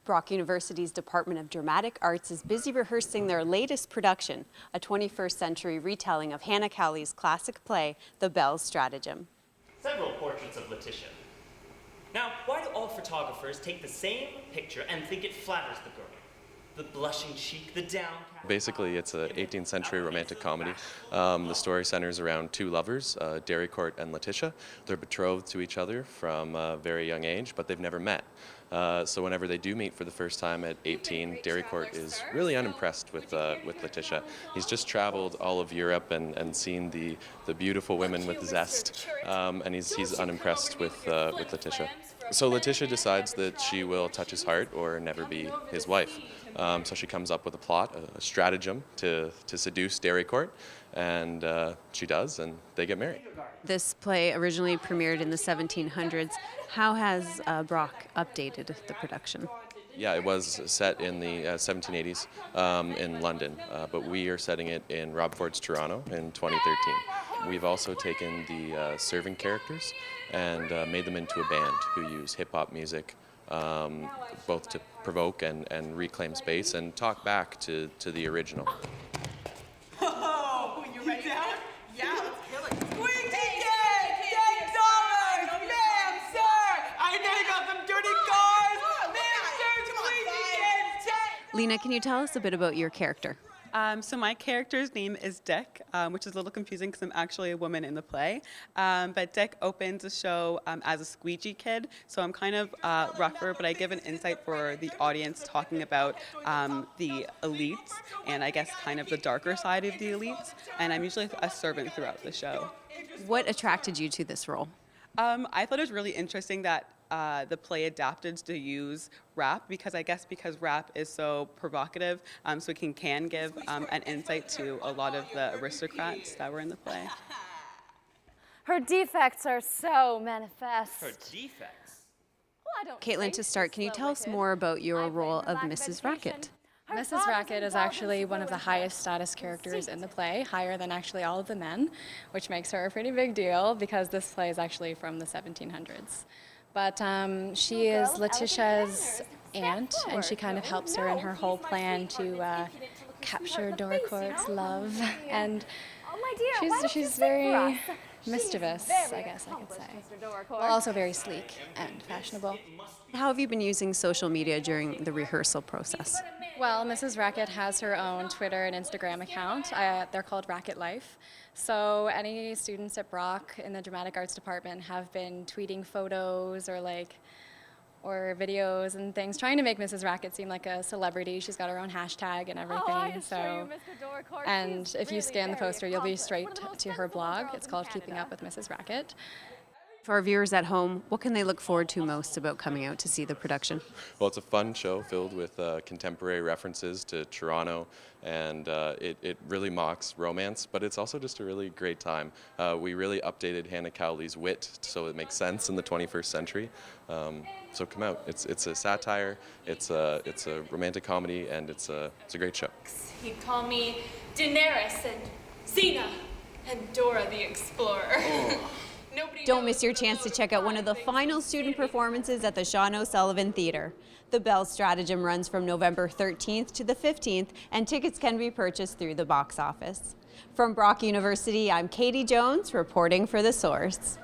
Brock University's Department of Dramatic Arts is busy rehearsing their latest production, a 21st century retelling of Hannah Cowley's classic play, The Belles Stratagem. Several portraits of Letitia. Now, why do all photographers take the same picture and think it flatters the girl? The blushing cheek, the downcast... Basically, it's an 18th century romantic comedy. The story centers around two lovers, Dericourt and Letitia. They're betrothed to each other from a very young age, but they've never met. So whenever they do meet for the first time at 18, Dericourt is really unimpressed with Letitia. He's just traveled all of Europe and seen the beautiful women with zest, and he's unimpressed with Letitia. So Letitia decides that she will touch his heart or never be his wife. So she comes up with a plot, a stratagem to seduce Dericourt, and she does, and they get married. This play originally premiered in the 1700s. How has Brock updated the production? Yeah, it was set in the 1780s in London, but we are setting it in Rob Ford's Toronto in 2013. We've also taken the serving characters and made them into a band who use hip-hop music, both to provoke and reclaim space and talk back to the original. Oh, you ready down? Yeah, let's kill it. We did $10, ma'am, sir. I know you got some dirty cars. Ma'am, sir, we did $10. Lena, can you tell us a bit about your character? So my character's name is Dick, which is a little confusing because I'm actually a woman in the play. But Dick opens the show as a squeegee kid, so I'm kind of rougher, but I give an insight for the audience talking about the elites and I guess kind of the darker side of the elites. And I'm usually a servant throughout the show. What attracted you to this role? I thought it was really interesting that the play adapted to use rap because rap is so provocative, so it can give an insight to a lot of the aristocrats that were in the play. Her defects are so manifest. Her defects? Well, Katelyn, to start, can you tell us more about your role of Mrs. Racket? Mrs. Racket is actually one of the highest status characters in the play, higher than actually all of the men, which makes her a pretty big deal because this play is actually from the 1700s. But she is Letitia's aunt, and she kind of helps her in her whole plan to capture Dericourt's love. And she's very mischievous, I guess I could say. Well, also very sleek and fashionable. How have you been using social media during the rehearsal process? Well, Mrs. Racket has her own Twitter and Instagram account. They're called Racket Life. So any students at Brock in the Dramatic Arts Department have been tweeting photos or videos and things, trying to make Mrs. Racket seem like a celebrity. She's got her own hashtag and everything. And if you scan the poster, you'll be straight to her blog. It's called Keeping Up with Mrs. Racket. For our viewers at home, what can they look forward to most about coming out to see the production? Well, it's a fun show filled with contemporary references to Toronto, and it really mocks romance, but it's also just a really great time. We really updated Hannah Cowley's wit so it makes sense in the 21st century. So come out. It's a satire, it's a romantic comedy, and it's a great show. He'd call me Daenerys and Xena and Dora the Explorer. Oh. Don't miss your chance to check out one of the final student performances at the Sean O'Sullivan Theatre. The Belles Stratagem runs from November 13th to the 15th, and tickets can be purchased through the box office. From Brock University, I'm Katie Jones, reporting for The Source.